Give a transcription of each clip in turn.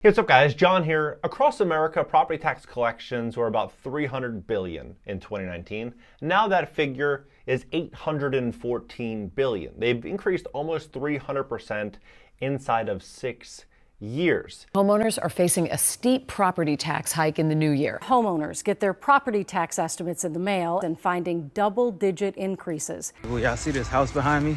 Hey, what's up guys? John here. Across America, property tax collections were about $300 billion in 2019. Now that figure is $814 billion. They've increased almost 300% inside of 6 years. Homeowners are facing a steep property tax hike in the new year. Homeowners get their property tax estimates in the mail and finding double-digit increases. Well, y'all see this house behind me?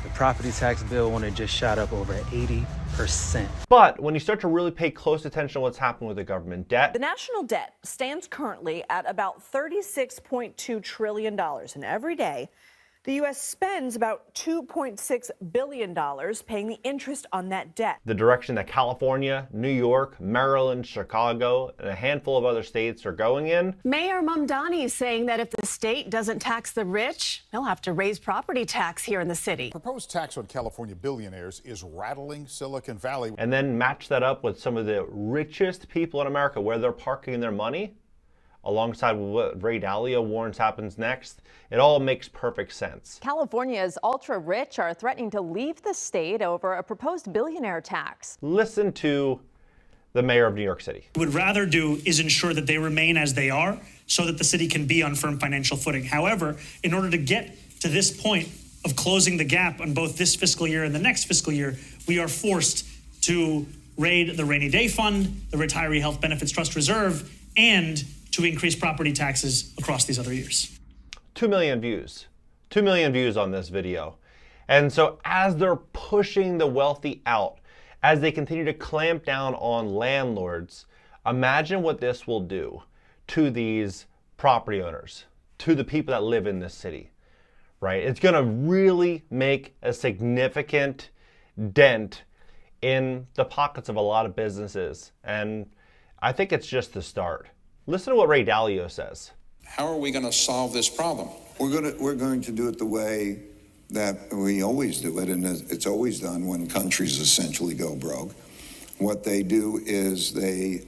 The property tax bill when it just shot up over 80%. But when you start to really pay close attention to what's happening with the government debt, the national debt stands currently at about $36.2 trillion, and every day the U.S. spends about $2.6 billion paying the interest on that debt. the direction that California, New York, Maryland, Chicago, and a handful of other states are going in. Mayor Mamdani is saying that if the state doesn't tax the rich, they'll have to raise property tax here in the city. Proposed tax on California billionaires is rattling Silicon Valley. And then match that up with some of the richest people in America, where they're parking their money, alongside what Ray Dalio warns happens next. It all makes perfect sense. California's ultra-rich are threatening to leave the state over a proposed billionaire tax. Listen to the mayor of New York City. Would rather do is ensure that they remain as they are so that the city can be on firm financial footing. However, in order to get to this point of closing the gap on both this fiscal year and the next fiscal year, we are forced to raid the rainy day fund, the retiree health benefits trust reserve, and to increase property taxes across these other years. 2 million views. 2 million views on this video. And so as they're pushing the wealthy out, as they continue to clamp down on landlords, imagine what this will do to these property owners, to the people that live in this city, right? It's gonna really make a significant dent in the pockets of a lot of businesses. And I think it's just the start. Listen to what Ray Dalio says. How are we going to solve this problem? We're going to do it the way that we always do it, and it's always done when countries essentially go broke. What they do is they,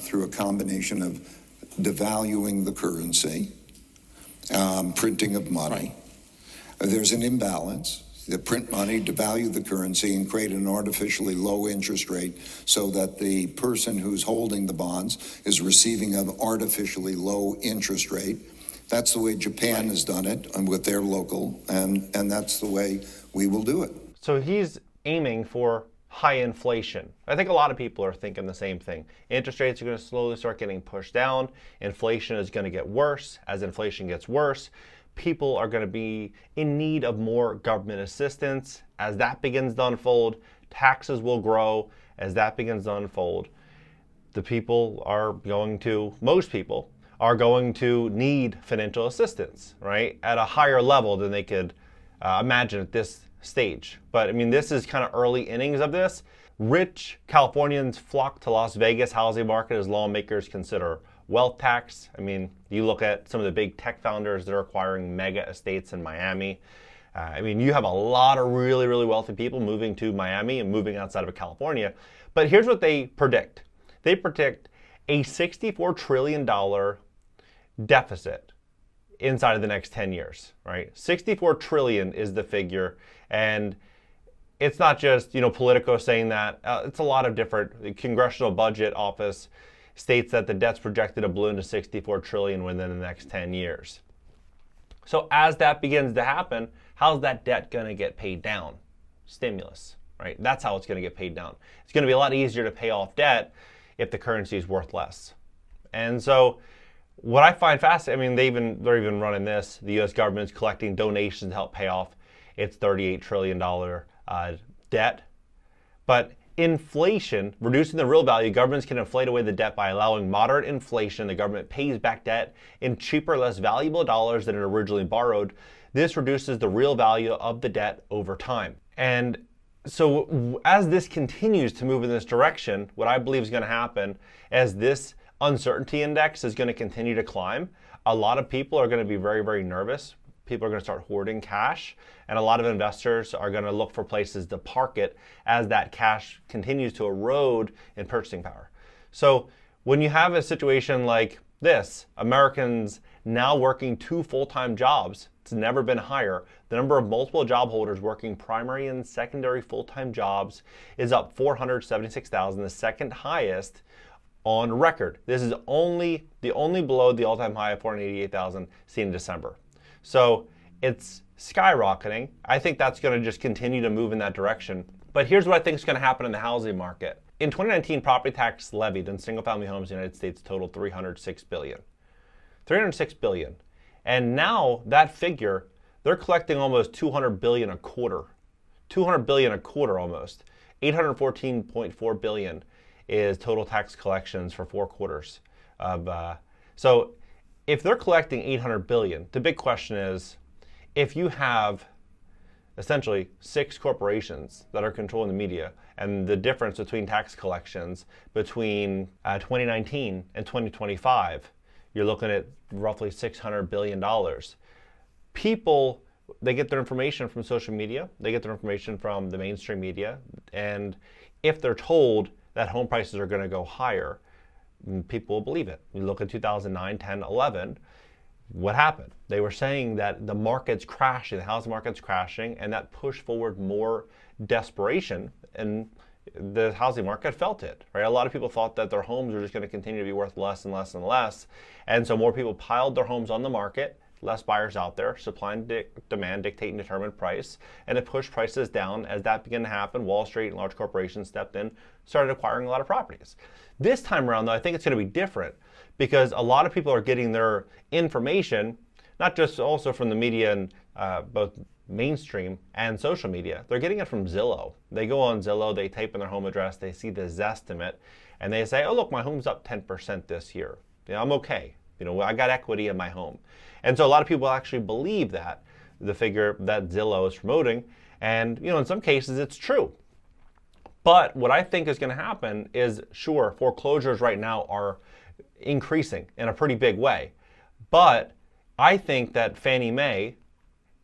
through a combination of devaluing the currency, printing of money, there's an imbalance. They print money, devalue the currency, and create an artificially low interest rate so that the person who's holding the bonds is receiving an artificially low interest rate. That's the way Japan has done it with their local, and that's the way we will do it. So he's aiming for high inflation. I think a lot of people are thinking the same thing. Interest rates are going to slowly start getting pushed down. Inflation is going to get worse. As inflation gets worse, people are going to be in need of more government assistance. As that begins to unfold, taxes will grow. As that begins to unfold, most people are going to need financial assistance, right? At a higher level than they could imagine at this stage. But I mean, this is kind of early innings of this. Rich Californians flock to Las Vegas housing market as lawmakers consider wealth tax. I mean, you look at some of the big tech founders that are acquiring mega estates in Miami. I mean, you have a lot of really, really wealthy people moving to Miami and moving outside of California. But here's what they predict. They predict a $64 trillion deficit inside of the next 10 years, right? 64 trillion is the figure. And it's not just, Politico saying that. It's a lot of different. The Congressional Budget Office states that the debt's projected to balloon to 64 trillion within the next 10 years. So as that begins to happen, how's that debt going to get paid down? Stimulus, right? That's how it's going to get paid down. It's going to be a lot easier to pay off debt if the currency is worth less. And so what I find fascinating, I mean, they're even running this. The U.S. government is collecting donations to help pay off its $38 trillion debt. But inflation, reducing the real value, governments can inflate away the debt by allowing moderate inflation. The government pays back debt in cheaper, less valuable dollars than it originally borrowed. This reduces the real value of the debt over time. And so as this continues to move in this direction, what I believe is going to happen as this uncertainty index is going to continue to climb, a lot of people are going to be very, very nervous. People are going to start hoarding cash, and a lot of investors are going to look for places to park it as that cash continues to erode in purchasing power. So when you have a situation like this, Americans now working 2 full-time jobs. It's never been higher. The number of multiple job holders working primary and secondary full-time jobs is up 476,000, the second highest on record. This is the only below the all-time high of 488,000 seen in December. So it's skyrocketing. I think that's going to just continue to move in that direction. But here's what I think is going to happen in the housing market. In 2019, property tax levied on single-family homes in the United States totaled $306 billion. $306 billion. And now that figure, they're collecting almost $200 billion a quarter. $200 billion a quarter almost. $814.4 billion is total tax collections for 4 quarters. So if they're collecting $800 billion, the big question is, if you have essentially 6 corporations that are controlling the media, and the difference between tax collections between 2019 and 2025, you're looking at roughly $600 billion. People, they get their information from social media, they get their information from the mainstream media, and if they're told that home prices are going to go higher, people will believe it. You look at 2009, 10, 11, what happened? They were saying that the market's crashing, the housing market's crashing, and that pushed forward more desperation, and the housing market felt it, right? A lot of people thought that their homes were just going to continue to be worth less and less and less, and so more people piled their homes on the market, less buyers out there, supply and demand dictate and determine price, and it pushed prices down. As that began to happen, Wall Street and large corporations stepped in, started acquiring a lot of properties. This time around, though, I think it's going to be different because a lot of people are getting their information, not just also from the media and both mainstream and social media, they're getting it from Zillow. They go on Zillow, they type in their home address, they see the Zestimate, and they say, oh look, my home's up 10% this year. You know, I'm okay. You know, I got equity in my home. And so a lot of people actually believe that, the figure that Zillow is promoting, and you know, in some cases it's true. But what I think is going to happen is, sure, foreclosures right now are increasing in a pretty big way. But I think that Fannie Mae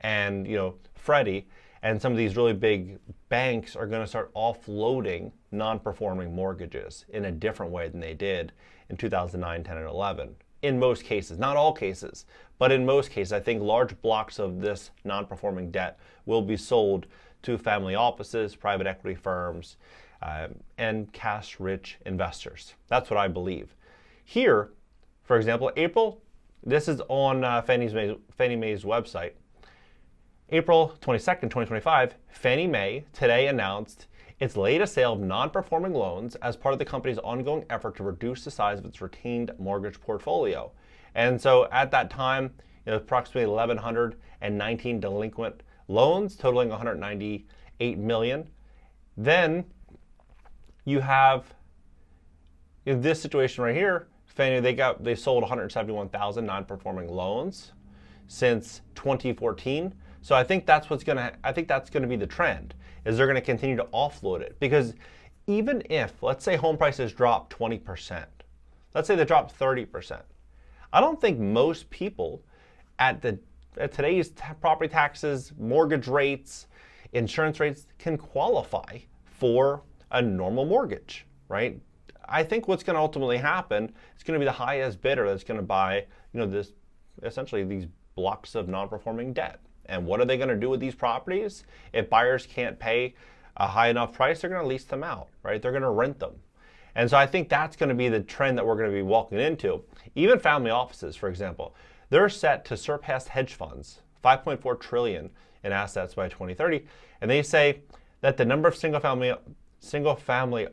and Freddie and some of these really big banks are going to start offloading non-performing mortgages in a different way than they did in 2009, 10, and 11. In most cases, not all cases, but in most cases, I think large blocks of this non-performing debt will be sold to family offices, private equity firms, and cash-rich investors. That's what I believe. Here, for example, April, this is on Fannie Mae's website. April 22nd, 2025, Fannie Mae today announced its latest sale of non-performing loans as part of the company's ongoing effort to reduce the size of its retained mortgage portfolio. And so at that time, approximately 1,119 delinquent loans totaling $198 million. Then you have this situation right here. Fannie, they sold 171,000 non-performing loans since 2014. So I think that's going to be the trend, is they're going to continue to offload it. Because even if, let's say home prices drop 20%, let's say they drop 30%, I don't think most people at today's property taxes, mortgage rates, insurance rates can qualify for a normal mortgage, right? I think what's going to ultimately happen is going to be the highest bidder that's going to buy, this essentially these blocks of non-performing debt. And what are they going to do with these properties? If buyers can't pay a high enough price, they're going to lease them out, right? They're going to rent them. And so I think that's going to be the trend that we're going to be walking into. Even family offices, for example, they're set to surpass hedge funds, $5.4 trillion in assets by 2030. And they say that the number of single-family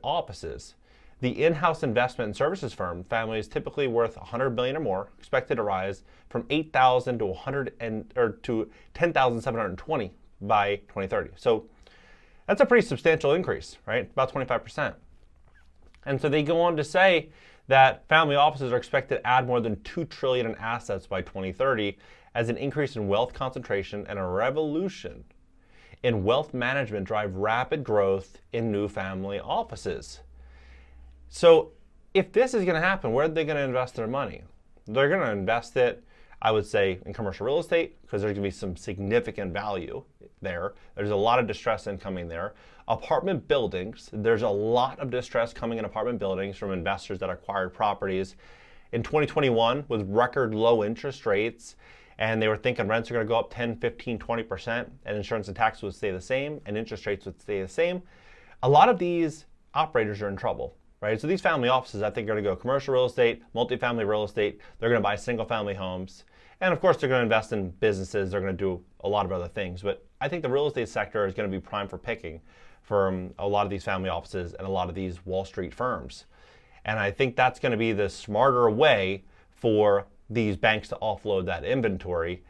offices, the in-house investment and services firm, families typically worth $100 billion or more, expected to rise from 8,000 to 10,720 by 2030. So that's a pretty substantial increase, right? About 25%. And so they go on to say that family offices are expected to add more than $2 trillion in assets by 2030 as an increase in wealth concentration and a revolution in wealth management drive rapid growth in new family offices. So if this is going to happen, where are they going to invest their money? They're going to invest it, I would say, in commercial real estate, because there's going to be some significant value there. There's a lot of distress incoming there. Apartment buildings, there's a lot of distress coming in apartment buildings from investors that acquired properties. in 2021 with record low interest rates, and they were thinking rents are going to go up 10, 15, 20%, and insurance and taxes would stay the same, and interest rates would stay the same. A lot of these operators are in trouble, right? So these family offices, I think, are going to go commercial real estate, multifamily real estate. They're going to buy single-family homes. And of course, they're going to invest in businesses. They're going to do a lot of other things. But I think the real estate sector is going to be prime for picking for a lot of these family offices and a lot of these Wall Street firms. And I think that's going to be the smarter way for these banks to offload that inventory.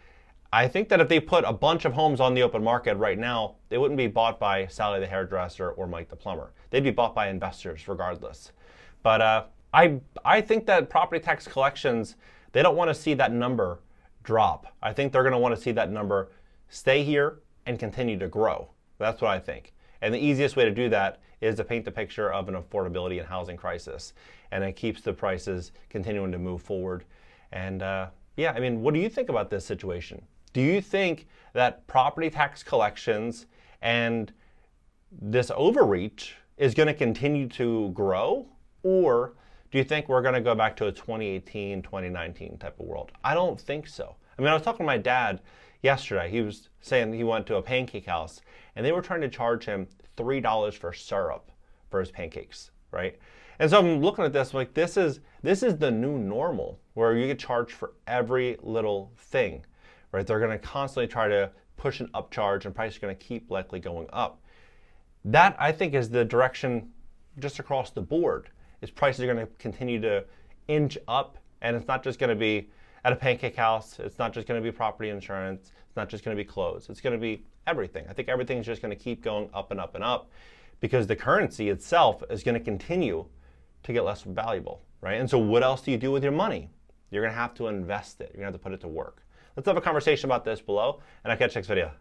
I think that if they put a bunch of homes on the open market right now, they wouldn't be bought by Sally the hairdresser or Mike the plumber. They'd be bought by investors regardless. But I think that property tax collections, they don't want to see that number drop. I think they're going to want to see that number stay here and continue to grow. That's what I think. And the easiest way to do that is to paint the picture of an affordability and housing crisis. And it keeps the prices continuing to move forward. And yeah, I mean, what do you think about this situation? Do you think that property tax collections and this overreach is going to continue to grow? Or do you think we're going to go back to a 2018, 2019 type of world? I don't think so. I mean, I was talking to my dad yesterday. He was saying he went to a pancake house and they were trying to charge him $3 for syrup for his pancakes, right? And so I'm looking at this like this is the new normal where you get charged for every little thing, right? They're going to constantly try to push an upcharge and prices are going to keep likely going up. That I think is the direction just across the board. Is prices are going to continue to inch up, and it's not just going to be at a pancake house. It's not just going to be property insurance. It's not just going to be clothes. It's going to be everything. I think everything's just going to keep going up and up and up because the currency itself is going to continue to get less valuable, right? And so what else do you do with your money? You're going to have to invest it. You're going to have to put it to work. Let's have a conversation about this below, and I'll catch you next video.